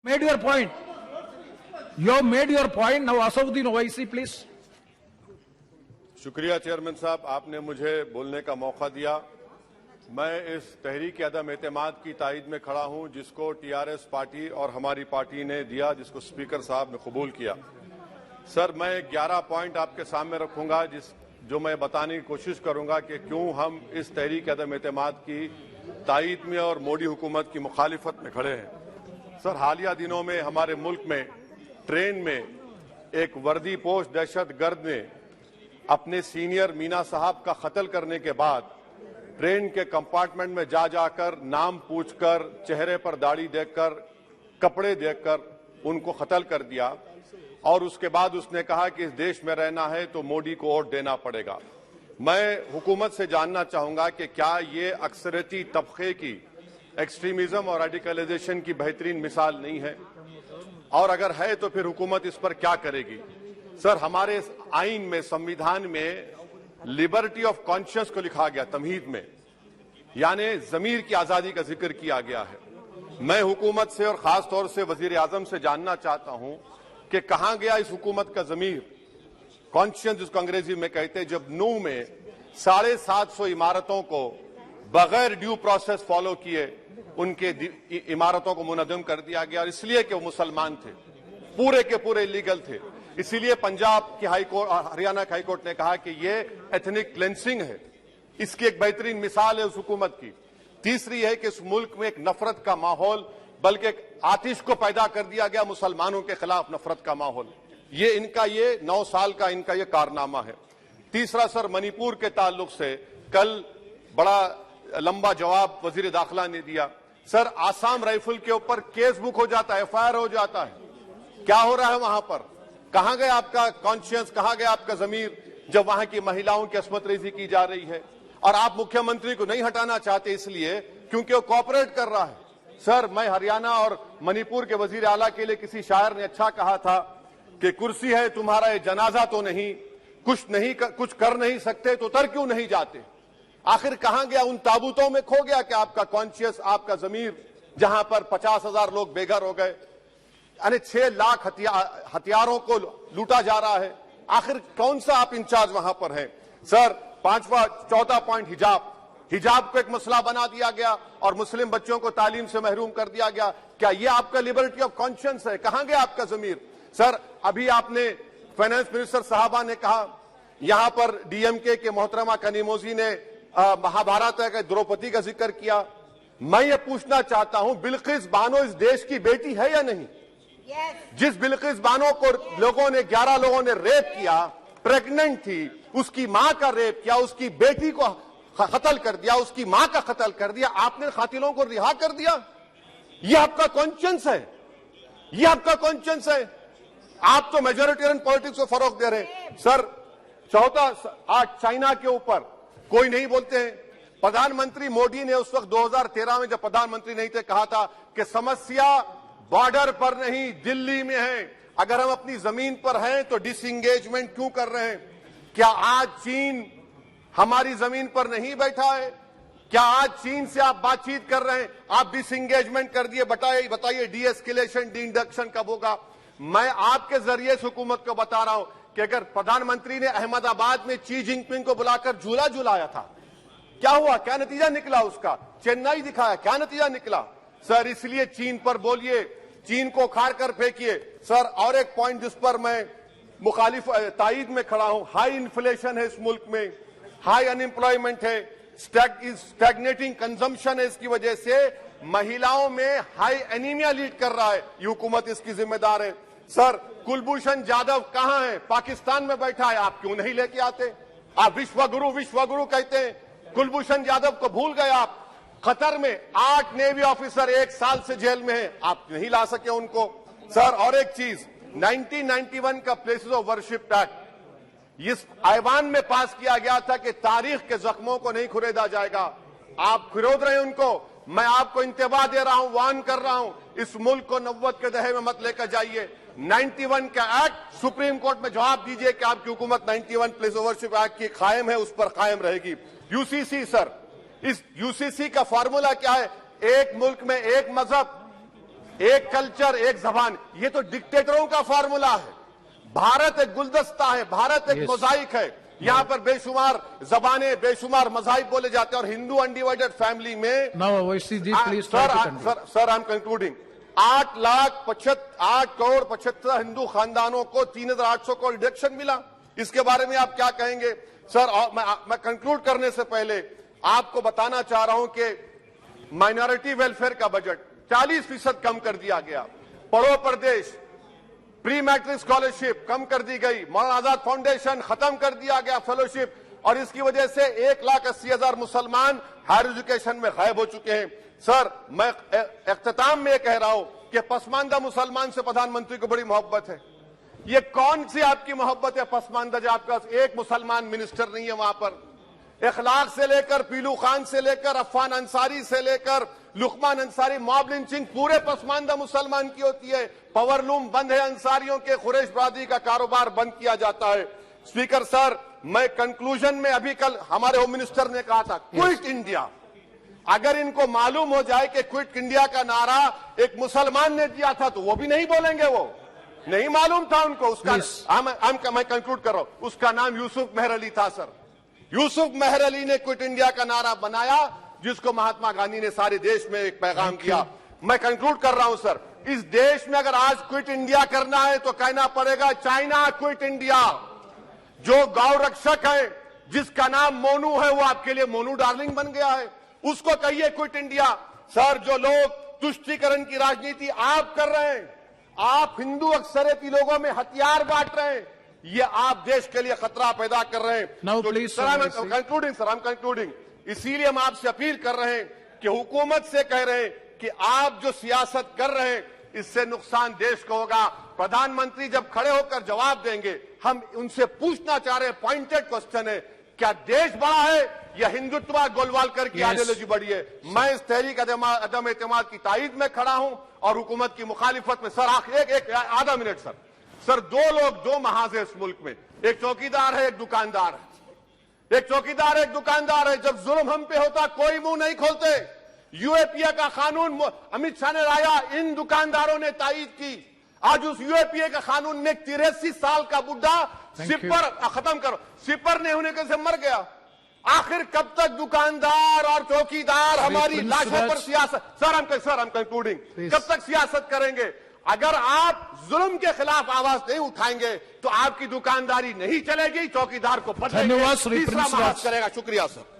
Made your point. You have made your point. Now, Asauddin Owaisi, please. शुक्रिया chairman साहब, आपने मुझे बोलने का मौका दिया। मैं इस तहरीक अदम एतमाद की तायद में खड़ा हूं जिसको टीआरएस पार्टी और हमारी पार्टी ने दिया, जिसको स्पीकर साहब ने कबूल किया। सर, मैं 11 पॉइंट आपके सामने रखूंगा जो मैं बताने की कोशिश करूंगा कि क्यों हम इस तहरीक अदम एतमाद की तायद में और मोदी हुकूमत की मुखालिफत में खड़े हैं। सर, हालिया दिनों में हमारे मुल्क में ट्रेन में एक वर्दीपोश दहशतगर्द ने अपने सीनियर मीना साहब का कत्ल करने के बाद ट्रेन के कंपार्टमेंट में जाकर नाम पूछकर, चेहरे पर दाढ़ी देखकर, कपड़े देखकर उनको कत्ल कर दिया और उसके बाद उसने कहा कि इस देश में रहना है तो मोदी को वोट देना पड़ेगा। मैं हुकूमत से जानना चाहूंगा कि क्या ये अक्सरियती तबके की एक्सट्रीमिज्म और रेडिकलाइजेशन की बेहतरीन मिसाल नहीं है, और अगर है तो फिर हुकूमत इस पर क्या करेगी। सर, हमारे आइन में, संविधान में लिबर्टी ऑफ कॉन्शियस को लिखा गया तमहीद में, यानी जमीर की आजादी का जिक्र किया गया है। मैं हुकूमत से और खास तौर से वजीर आजम से जानना चाहता हूं कि कहां गया इस हुकूमत का जमीर, कॉन्शियस जिसको अंग्रेजी में कहते हैं, जब नूह में 750 इमारतों को बगैर ड्यू प्रोसेस फॉलो किए उनके इमारतों को मुनज़्ज़म कर दिया गया, और इसलिए कि वो मुसलमान थे, पूरे के पूरे इलीगल थे। इसीलिए पंजाब की हाईकोर्ट और हरियाणा की हाईकोर्ट ने कहा कि ये एथनिक क्लेंसिंग है। इसकी एक बेहतरीन मिसाल है उस हुकूमत की। तीसरी है कि इस मुल्क में एक नफरत का माहौल, बल्कि एक आतिश को पैदा कर दिया गया, मुसलमानों के खिलाफ नफरत का माहौल। ये इनका ये 9 साल का इनका ये कारनामा है। तीसरा सर, मणिपुर के ताल्लुक से कल बड़ा लंबा जवाब वजीर दाखिला ने दिया। सर, आसाम राइफल के ऊपर केस बुक हो जाता है, एफआईआर हो जाता है। क्या हो रहा है वहां पर? कहां गया आपका कॉन्शियस, कहां गया आपका जमीर, जब वहां की महिलाओं की अस्मत रेजी की जा रही है? और आप मुख्यमंत्री को नहीं हटाना चाहते इसलिए क्योंकि वो कोऑपरेट कर रहा है। सर, मैं हरियाणा और मणिपुर के वजीर आला के लिए किसी शायर ने अच्छा कहा था कि कुर्सी है तुम्हारा ये जनाजा तो नहीं, कुछ कर नहीं सकते तो उतर क्यों नहीं जाते। आखिर कहां गया? उन ताबूतों में खो गया कि आपका कॉन्शियस, आपका जमीर, जहां पर 50,000 लोग बेघर हो गए, यानी 6 लाख हथियारों को लूटा जा रहा है। आखिर कौन सा आप इंचार्ज वहां पर हैं? सर, 14 पॉइंट हिजाब को एक मसला बना दिया गया और मुस्लिम बच्चों को तालीम से महरूम कर दिया गया। क्या ये आपका लिबर्टी ऑफ कॉन्शियंस है? कहां गया आपका जमीर? सर, अभी आपने फाइनेंस मिनिस्टर साहबा ने कहा, यहां पर डीएमके के मोहतरमा कनीमोजी ने महाभारत के द्रौपदी का जिक्र किया। मैं ये पूछना चाहता हूं, बिल्किस बानो इस देश की बेटी है या नहीं? जिस बिल्किस बानो को लोगों ने 11 लोगों ने रेप किया, प्रेग्नेंट थी, उसकी मां का रेप किया, उसकी बेटी को कत्ल कर दिया, उसकी मां का कत्ल कर दिया, आपने कातिलों को रिहा कर दिया। ये आपका कॉन्शियंस है? ये आपका कॉन्शियंस है? आप तो मेजोरिटेरियन पॉलिटिक्स को फरोग दे रहे हैं। सर, आज चाइना के ऊपर कोई नहीं बोलते हैं। प्रधानमंत्री मोदी ने उस वक्त 2013 में जब प्रधानमंत्री नहीं थे कहा था कि समस्या बॉर्डर पर नहीं, दिल्ली में है। अगर हम अपनी जमीन पर हैं तो डिसएंगेजमेंट क्यों कर रहे हैं? क्या आज चीन हमारी जमीन पर नहीं बैठा है? क्या आज चीन से आप बातचीत कर रहे हैं? आप डिसएंगेजमेंट कर दिए। बताइए डी-एस्केलेशन, डी-इंडक्शन कब होगा? मैं आपके जरिए इस हुकूमत को बता रहा हूं कि अगर प्रधानमंत्री ने अहमदाबाद में शी जिनपिंग को बुलाकर झूला झुलाया था, क्या हुआ? क्या नतीजा निकला उसका? चेन्नई दिखाया, क्या नतीजा निकला? सर, इसलिए चीन पर बोलिए, चीन को उखाड़ कर फेंकिए। सर, और एक पॉइंट जिस पर मैं मुखालिफ तायद में खड़ा हूं, हाई इन्फ्लेशन है इस मुल्क में, हाई अनएम्प्लॉयमेंट है, स्टैग्नेटिंग कंजम्पशन है। इसकी वजह से महिलाओं में हाई एनीमिया लीड कर रहा है। ये हुकूमत इसकी जिम्मेदार है। सर, कुलभूषण जाधव कहां है? पाकिस्तान में बैठा है, आप क्यों नहीं लेके आते? आप विश्वगुरु कहते हैं, कुलभूषण जाधव को भूल गए आप। कतर में 8 नेवी ऑफिसर 1 साल से जेल में हैं, आप नहीं ला सके उनको। सर, और एक चीज, 1991 का प्लेसेस ऑफ वर्शिप एक्ट इस ऐवान में पास किया गया था कि तारीख के जख्मों को नहीं खुरेदा जाएगा। आप खुरोद रहे हैं उनको। मैं आपको इंतबाह दे रहा हूं, वार्न कर रहा हूं, इस मुल्क को 90 के दहे में मत लेकर जाइए। 91 का एक्ट सुप्रीम कोर्ट में जवाब दीजिए कि आपकी हुकूमत 91 प्लेस ऑफ वर्शिप एक्ट की कायम है, उस पर कायम रहेगी। यूसीसी सर, इस यूसीसी का फॉर्मूला क्या है? एक मुल्क में एक मजहब, एक कल्चर, एक जबान, ये तो डिक्टेटरों का फॉर्मूला है। भारत एक गुलदस्ता है, भारत एक मोजाइक है। यहाँ पर बेशुमार जबानें, बेशुमार मज़ाहिब बोले जाते हैं और हिंदू अनडिवाइडेड फैमिली में Now, OIC ji, please try to conclude. Sir I am concluding. 8 crore 75 Hindu खानदानों को 3,800 करोड़ डिडक्शन मिला। इसके बारे में आप क्या कहेंगे सर? और मैं कंक्लूड करने से पहले आपको बताना चाह रहा हूं कि माइनॉरिटी वेलफेयर का बजट 40% कम कर दिया गया। पढ़ो प्रदेश, प्री मैट्रिक स्कॉलरशिप कम कर दी गई। मौलाना आजाद फाउंडेशन खत्म कर दिया गया फेलोशिप, और इसकी वजह से 1,80,000 मुसलमान हायर एजुकेशन में गायब हो चुके हैं। सर, मैं इख्तिताम में कह रहा हूं कि पसमानदा मुसलमान से प्रधानमंत्री को बड़ी मोहब्बत है। ये कौन सी आपकी मोहब्बत है पसमानदा, जो आपका एक मुसलमान मिनिस्टर नहीं है वहां पर? इखलाक से लेकर, पीलू खान से लेकर, अफान अंसारी से लेकर लुकमान अंसारी, मॉब लिंचिंग पूरे पसमानदा मुसलमान की होती है। पावर लूम बंद है अंसारियों के, कुरैश बरादरी का कारोबार बंद किया जाता है। स्पीकर सर, मैं कंक्लूजन में अभी कल हमारे होम मिनिस्टर ने कहा था क्विट इंडिया। अगर इनको मालूम हो जाए कि क्विट इंडिया का नारा एक मुसलमान ने दिया था तो वो भी नहीं बोलेंगे, वो नहीं मालूम था उनको। उसका मैं कंक्लूड कर रहा हूं, उसका नाम यूसुफ मेहर अली था सर। यूसुफ मेहर अली ने क्विट इंडिया का नारा बनाया, जिसको महात्मा गांधी ने सारे देश में एक पैगाम किया। मैं कंक्लूड कर रहा हूं सर, इस देश में अगर आज क्विट इंडिया करना है तो कहना पड़ेगा चाइना क्विट इंडिया। जो गौ रक्षक है, जिसका नाम मोनू है, वो आपके लिए मोनू डार्लिंग बन गया है, उसको कहिए क्विट इंडिया। सर, जो लोग तुष्टीकरण की राजनीति आप कर रहे हैं, आप हिंदू अक्सरियती लोगों में हथियार बांट रहे हैं, ये आप देश के लिए खतरा पैदा कर रहे हैं। Now, please, sir, I am concluding. इसीलिए हम आपसे अपील कर रहे हैं कि हुकूमत से कह रहे हैं कि आप जो सियासत कर रहे हैं, इससे नुकसान देश को होगा। प्रधानमंत्री जब खड़े होकर जवाब देंगे, हम उनसे पूछना चाह रहे हैं, पॉइंटेड क्वेश्चन है, क्या देश बड़ा है या हिंदुत्व गोलवालकर की आइडियोलॉजी बड़ी है? मैं इस तहरीक अदम एतमाद की तायद में खड़ा हूं और हुकूमत की मुखालिफत में। सर, एक आधा मिनट सर, दो लोग, दो महाज है इस मुल्क में, एक चौकीदार है, एक दुकानदार है। एक चौकीदार है, एक दुकानदार है। जब जुल्म हम पे होता कोई मुंह नहीं खोलते। यूएपीए का कानून अमित शाह ने लाया, इन दुकानदारों ने तायद की। आज उस यूएपीए का कानून में 83 साल का बुढ़ा सिपर खत्म करो, सिपर नहीं होने से मर गया। आखिर कब तक दुकानदार और चौकीदार हमारी लाशों पर सियासत? सर, हम कंक्लूडिंग, कब तक सियासत करेंगे? अगर आप जुल्म के खिलाफ आवाज नहीं उठाएंगे तो आपकी दुकानदारी नहीं चलेगी, चौकीदार को पता धन्यवाद तीसरा महाज करेगा। शुक्रिया सर।